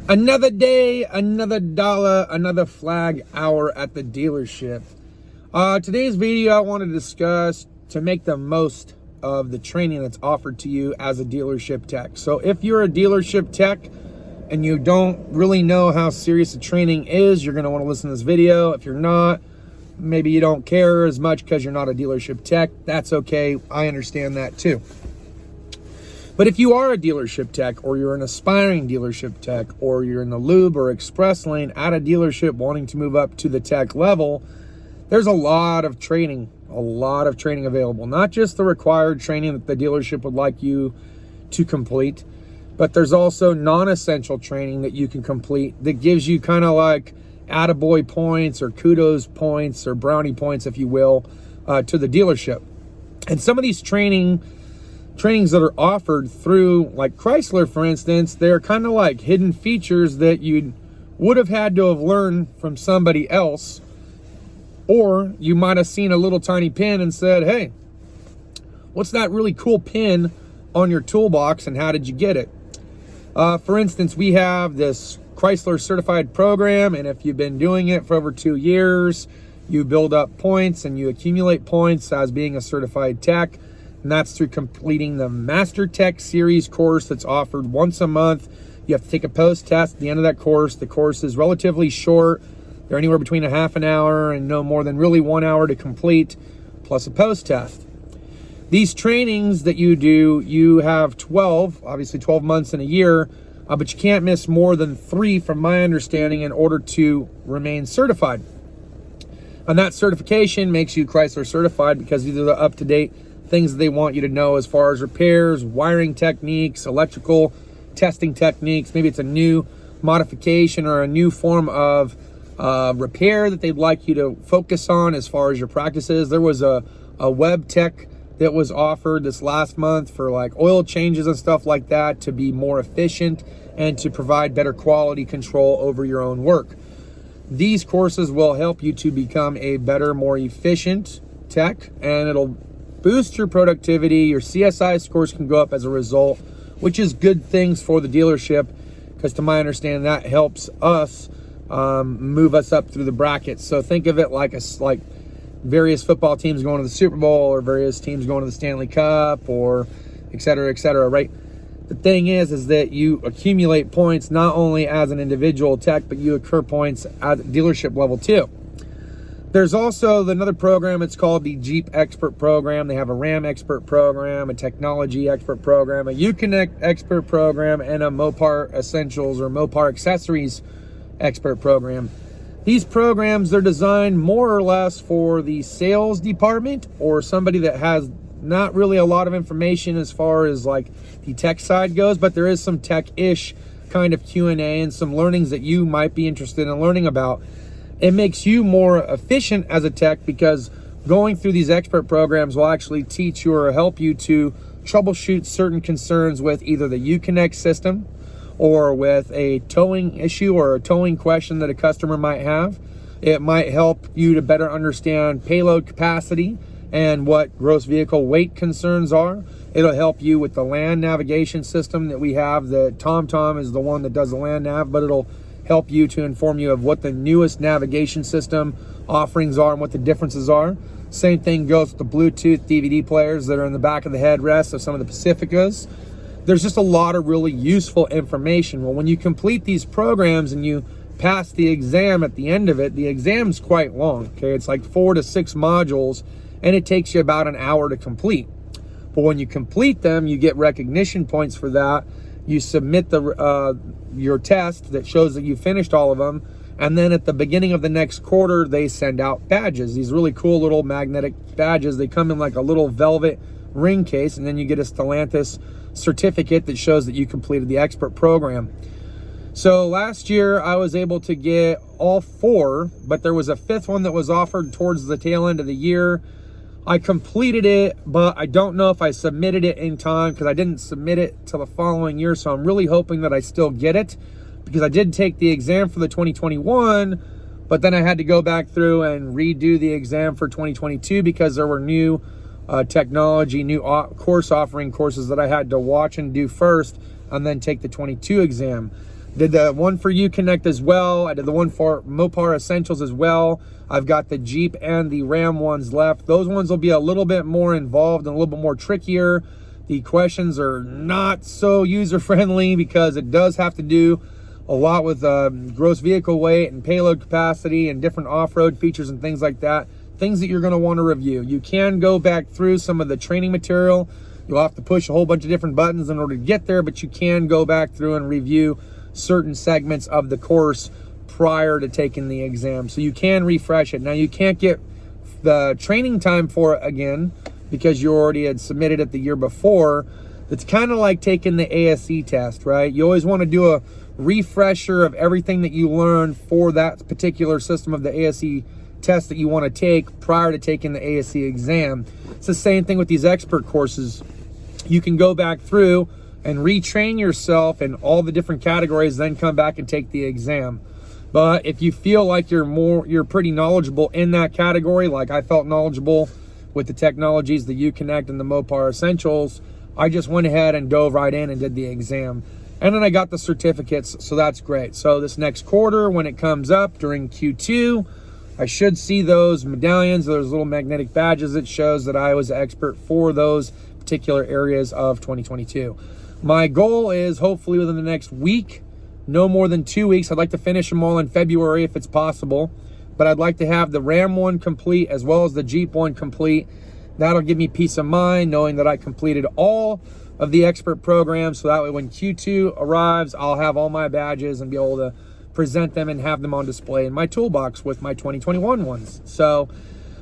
Another day, another dollar, another flag hour at the dealership. Today's video I want to discuss to make the most of the training that's offered to you as a dealership tech. So if you're a dealership tech and you don't really know how serious the training is, you're going to want to listen to this video. If you're not, maybe you don't care as much because you're not a dealership tech. That's okay. I understand that too. But if you are a dealership tech, or you're an aspiring dealership tech, or you're in the lube or express lane at a dealership wanting to move up to the tech level, there's a lot of training available. Not just the required training that the dealership would like you to complete, but there's also non-essential training that you can complete that gives you kind of like attaboy points or kudos points or brownie points, if you will, to the dealership. And some of these trainings that are offered through, like Chrysler, for instance, they're kind of like hidden features that you would have had to have learned from somebody else, or you might have seen a little tiny pin and said, hey, what's that really cool pin on your toolbox and how did you get it? For instance, we have this Chrysler certified program, and if you've been doing it for over 2 years, you build up points and you accumulate points as being a certified tech. And that's through completing the Master Tech Series course that's offered once a month. You have to take a post-test at the end of that course. The course is relatively short. They're anywhere between a half an hour and no more than really 1 hour to complete, plus a post-test. These trainings that you do, you have 12 months in a year, but you can't miss more than 3 from my understanding in order to remain certified. And that certification makes you Chrysler certified because these are the up-to-date things that they want you to know as far as repairs, wiring techniques, electrical testing techniques. Maybe it's a new modification or a new form of repair that they'd like you to focus on as far as your practices. There was a web tech that was offered this last month for like oil changes and stuff like that to be more efficient and to provide better quality control over your own work. These courses will help you to become a better, more efficient tech, and it'll boost your productivity. Your CSI scores can go up as a result, which is good things for the dealership because to my understanding that helps us move us up through the brackets. So think of it like various football teams going to the Super Bowl or various teams going to the Stanley Cup or et cetera, right? The thing is that you accumulate points not only as an individual tech, but you accrue points at dealership level too. There's also another program, it's called the Jeep Expert Program. They have a Ram Expert Program, a Technology Expert Program, a Uconnect Expert Program, and a Mopar Essentials or Mopar Accessories Expert Program. These programs, they're designed more or less for the sales department or somebody that has not really a lot of information as far as like the tech side goes, but there is some tech-ish kind of Q&A and some learnings that you might be interested in learning about. It makes you more efficient as a tech because going through these expert programs will actually teach you or help you to troubleshoot certain concerns with either the Uconnect system or with a towing issue or a towing question that a customer might have. It might help you to better understand payload capacity and what gross vehicle weight concerns are. It'll help you with the land navigation system that we have. The TomTom is the one that does the land nav, but it'll help you to inform you of what the newest navigation system offerings are and what the differences are. Same thing goes with the Bluetooth DVD players that are in the back of the headrest of some of the Pacificas. There's just a lot of really useful information. Well, when you complete these programs and you pass the exam at the end of it, the exam's quite long, okay? It's like 4 to 6 modules, and it takes you about an hour to complete. But when you complete them, you get recognition points for that. You submit your test that shows that you finished all of them, and then at the beginning of the next quarter, they send out badges. These really cool little magnetic badges. They come in like a little velvet ring case, and then you get a Stellantis certificate that shows that you completed the expert program. So last year, I was able to get all 4, but there was a 5th one that was offered towards the tail end of the year. I completed it, but I don't know if I submitted it in time because I didn't submit it till the following year. So I'm really hoping that I still get it because I did take the exam for the 2021, but then I had to go back through and redo the exam for 2022 because there were new technology, new course offering courses that I had to watch and do first and then take the 22 exam. Did the one for Uconnect as well. I did the one for Mopar Essentials as well. I've got the Jeep and the Ram ones left. Those ones will be a little bit more involved and a little bit more trickier. The questions are not so user-friendly because it does have to do a lot with gross vehicle weight and payload capacity and different off-road features and things like that. Things that you're going to want to review. You can go back through some of the training material. You'll have to push a whole bunch of different buttons in order to get there, but you can go back through and review certain segments of the course prior to taking the exam. So you can refresh it. Now, you can't get the training time for it again because you already had submitted it the year before. It's kind of like taking the ASE test, right? You always want to do a refresher of everything that you learned for that particular system of the ASE test that you want to take prior to taking the ASE exam. It's the same thing with these expert courses. You can go back through and retrain yourself in all the different categories, then come back and take the exam. But if you feel like you're pretty knowledgeable in that category, like I felt knowledgeable with the technologies, the Uconnect and the Mopar Essentials, I just went ahead and dove right in and did the exam. And then I got the certificates, so that's great. So this next quarter, when it comes up during Q2, I should see those medallions, those little magnetic badges that shows that I was an expert for those particular areas of 2022. My goal is hopefully within the next week, no more than 2 weeks. I'd like to finish them all in February if it's possible, but I'd like to have the Ram one complete as well as the Jeep one complete. That'll give me peace of mind knowing that I completed all of the expert programs, so that way when Q2 arrives, I'll have all my badges and be able to present them and have them on display in my toolbox with my 2021 ones. So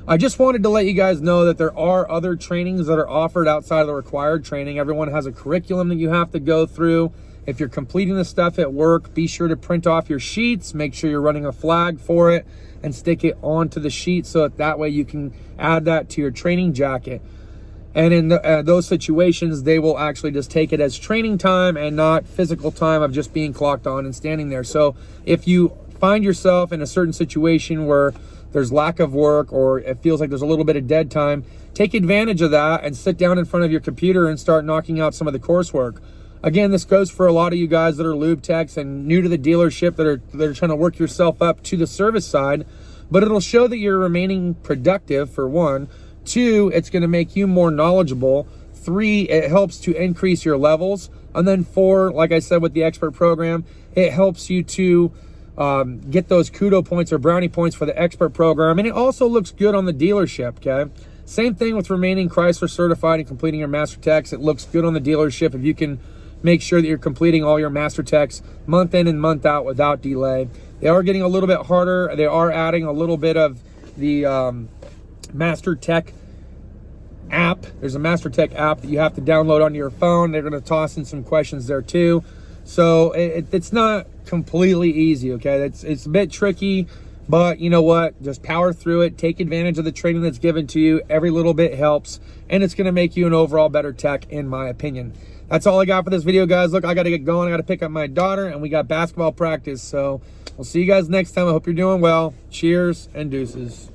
I just wanted to let you guys know that there are other trainings that are offered outside of the required training. Everyone has a curriculum that you have to go through. If you're completing the stuff at work, be sure to print off your sheets, make sure you're running a flag for it, and stick it onto the sheet so that way you can add that to your training jacket. And in those situations, they will actually just take it as training time and not physical time of just being clocked on and standing there. So if you find yourself in a certain situation where there's lack of work or it feels like there's a little bit of dead time, take advantage of that and sit down in front of your computer and start knocking out some of the coursework. Again, this goes for a lot of you guys that are lube techs and new to the dealership that are trying to work yourself up to the service side, but it'll show that you're remaining productive, for one. 2, it's going to make you more knowledgeable. 3, it helps to increase your levels. And then 4, like I said with the expert program, it helps you to get those kudo points or brownie points for the expert program. And it also looks good on the dealership, okay? Same thing with remaining Chrysler certified and completing your Master Techs. It looks good on the dealership if you can make sure that you're completing all your Master Techs month in and month out without delay. They are getting a little bit harder. They are adding a little bit of the Master Tech app. There's a Master Tech app that you have to download onto your phone. They're going to toss in some questions there too. So it's not completely easy, okay? It's a bit tricky, but you know what? Just power through it. Take advantage of the training that's given to you. Every little bit helps, and it's going to make you an overall better tech, in my opinion. That's all I got for this video, guys. Look, I got to get going. I got to pick up my daughter, and we got basketball practice. So we'll see you guys next time. I hope you're doing well. Cheers and deuces.